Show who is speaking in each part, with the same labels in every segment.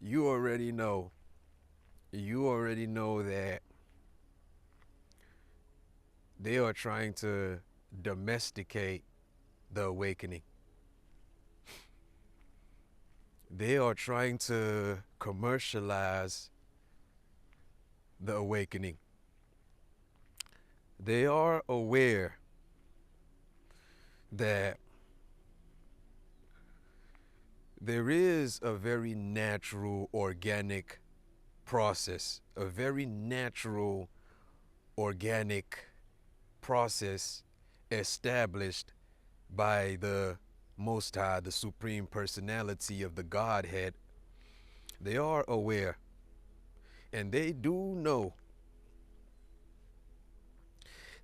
Speaker 1: you already know. You already know that they are trying to domesticate the awakening. They are trying to commercialize the awakening. They are aware that there is a very natural, organic process, a very natural, organic process established by the Most High, the Supreme Personality of the Godhead. They are aware and they do know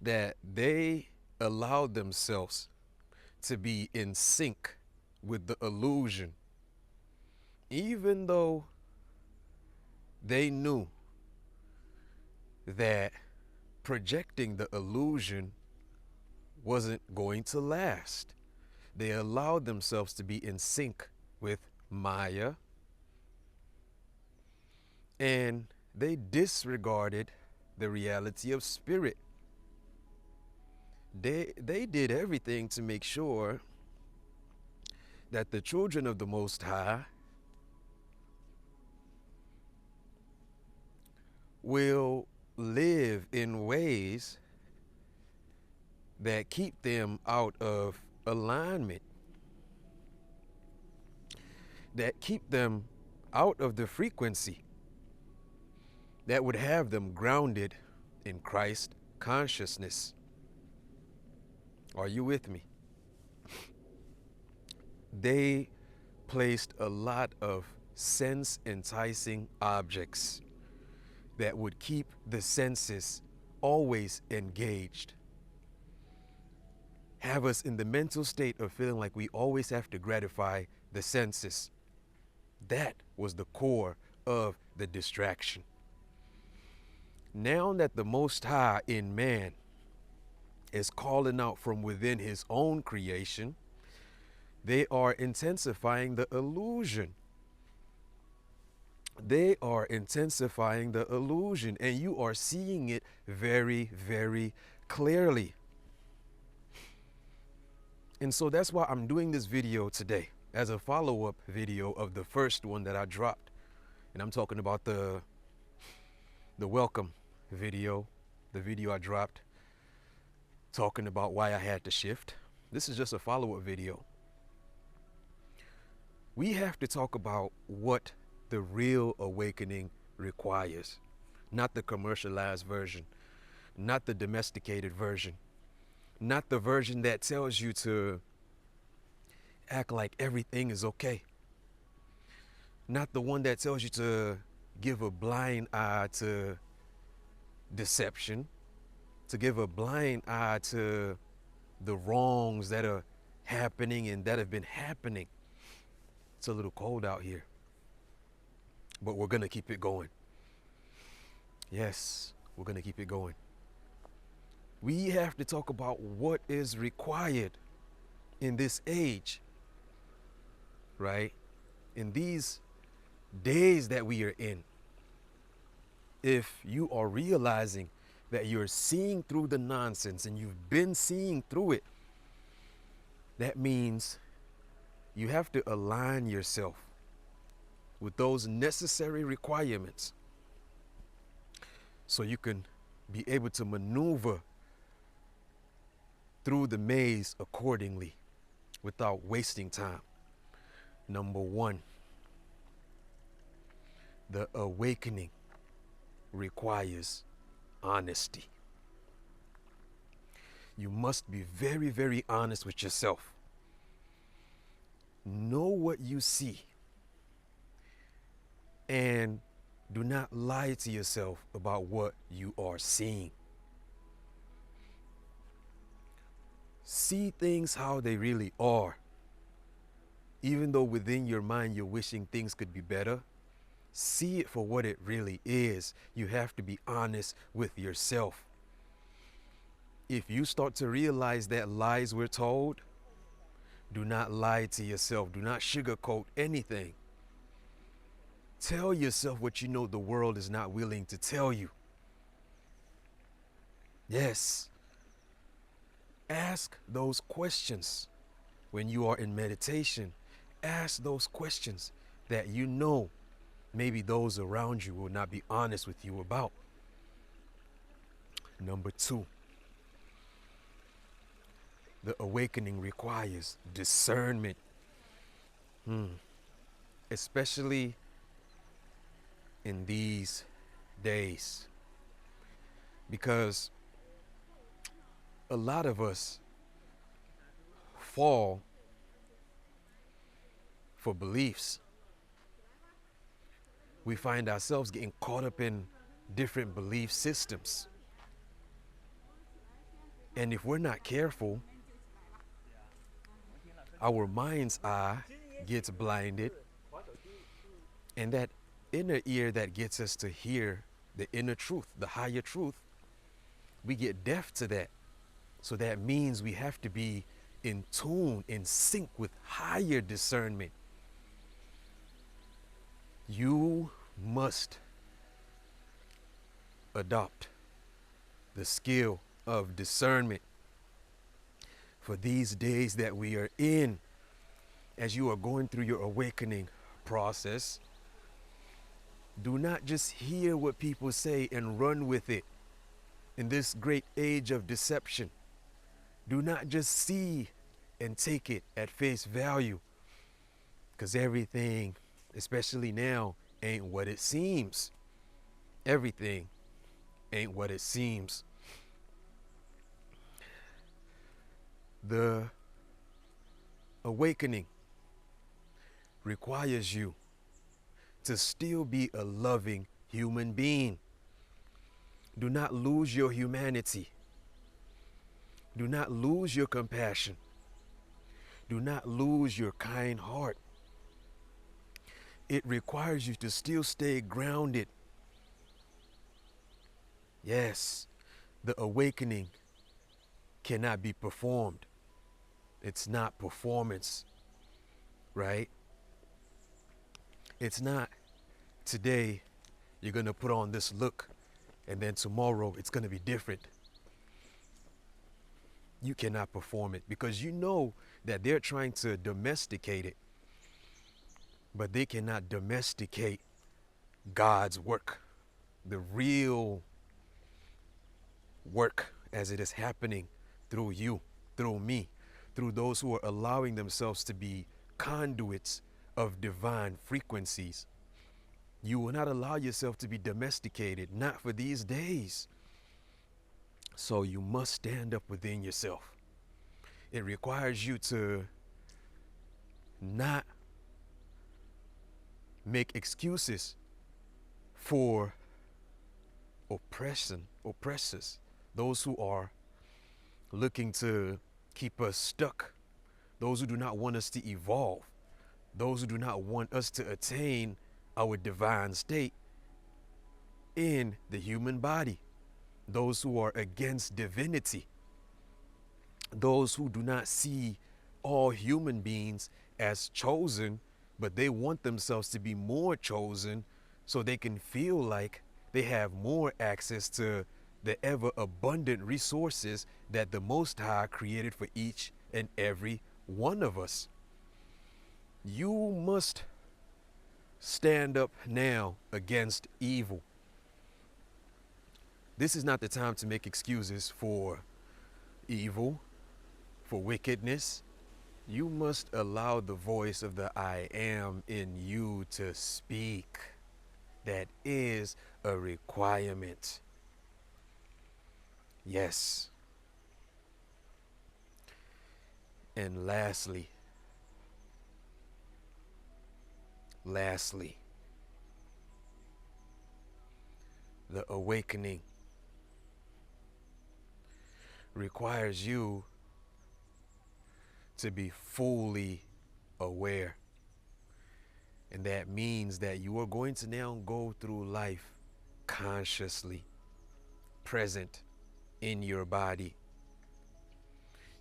Speaker 1: that they allowed themselves to be in sync with the illusion, even though they knew that projecting the illusion wasn't going to last. They allowed themselves to be in sync with Maya, and they disregarded the reality of spirit. They did everything to make sure that the children of the Most High will live in ways that keep them out of alignment, that keep them out of the frequency that would have them grounded in Christ consciousness. Are you with me? They placed a lot of sense enticing objects that would keep the senses always engaged, have us in the mental state of feeling like we always have to gratify the senses. That was the core of the distraction. Now that the Most High in man is calling out from within his own creation, they are intensifying the illusion. They are intensifying the illusion, and you are seeing it very, very clearly. And so that's why I'm doing this video today as a follow-up video of the first one that I dropped. And I'm talking about the welcome video, the video I dropped talking about why I had to shift. This is just a follow-up video. We have to talk about what the real awakening requires, not the commercialized version, not the domesticated version, not the version that tells you to act like everything is okay, not the one that tells you to give a blind eye to deception, to give a blind eye to the wrongs that are happening and that have been happening. It's a little cold out here, but we're going to keep it going. Yes, we're going to keep it going. We have to talk about what is required in this age, right? In these days that we are in. If you are realizing that you're seeing through the nonsense and you've been seeing through it, that means you have to align yourself with those necessary requirements so you can be able to maneuver through the maze accordingly without wasting time. Number one, the awakening requires honesty. You must be very, very honest with yourself. Know what you see and do not lie to yourself about what you are seeing. See things how they really are. Even though within your mind you're wishing things could be better, see it for what it really is. You have to be honest with yourself. If you start to realize that lies were told, do not lie to yourself. Do not sugarcoat anything. Tell yourself what you know the world is not willing to tell you. Yes. Ask those questions when you are in meditation. Ask those questions that you know maybe those around you will not be honest with you about. Number 2, the awakening requires discernment, especially in these days, because a lot of us fall for beliefs. We find ourselves getting caught up in different belief systems. And if we're not careful, our mind's eye gets blinded, and that inner ear that gets us to hear the inner truth, the higher truth, we get deaf to that. So that means we have to be in tune, in sync with higher discernment. You must adopt the skill of discernment for these days that we are in. As you are going through your awakening process, do not just hear what people say and run with it. In this great age of deception, do not just see and take it at face value, because everything, especially now, ain't what it seems. Everything ain't what it seems. The awakening requires you to still be a loving human being. Do not lose your humanity. Do not lose your compassion. Do not lose your kind heart. It requires you to still stay grounded. Yes, the awakening cannot be performed. It's not performance, right? It's not today you're going to put on this look and then tomorrow it's going to be different. You cannot perform it because you know that they're trying to domesticate it, but they cannot domesticate God's work, the real work as it is happening through you, through me, through those who are allowing themselves to be conduits of divine frequencies. You will not allow yourself to be domesticated, not for these days. So you must stand up within yourself. It requires you to not make excuses for oppressors, those who are looking to keep us stuck, those who do not want us to evolve, those who do not want us to attain our divine state in the human body, those who are against divinity, those who do not see all human beings as chosen, but they want themselves to be more chosen so they can feel like they have more access to the ever abundant resources that the Most High created for each and every one of us. You must stand up now against evil. This is not the time to make excuses for evil, for wickedness. You must allow the voice of the I am in you to speak. That is a requirement. Yes. And lastly, the awakening requires you to be fully aware. And that means that you are going to now go through life consciously present in your body.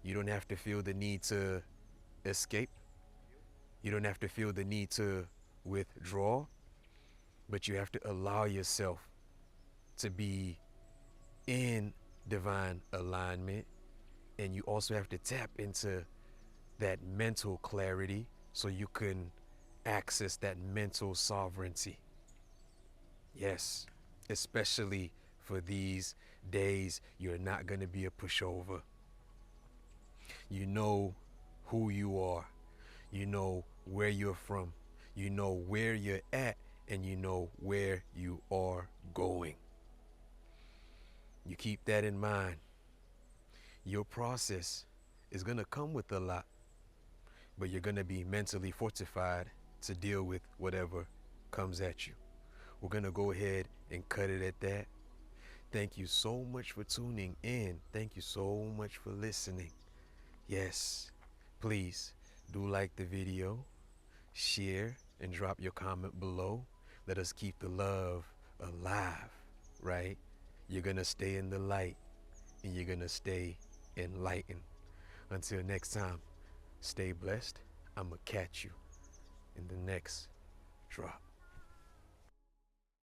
Speaker 1: You don't have to feel the need to escape. You don't have to feel the need to withdraw. But you have to allow yourself to be in divine alignment, and you also have to tap into that mental clarity so you can access that mental sovereignty. Yes, especially for these days, you're not going to be a pushover. You know who you are, you know where you're from, you know where you're at, and you know where you are going. You keep that in mind. Your process is going to come with a lot, but you're going to be mentally fortified to deal with whatever comes at you. We're going to go ahead and cut it at that. Thank you so much for tuning in. Thank you so much for listening. Yes, please do like the video, share, and drop your comment below. Let us keep the love alive, right? You're going to stay in the light, and you're going to stay enlightened. Until next time, stay blessed. I'm going to catch you in the next drop.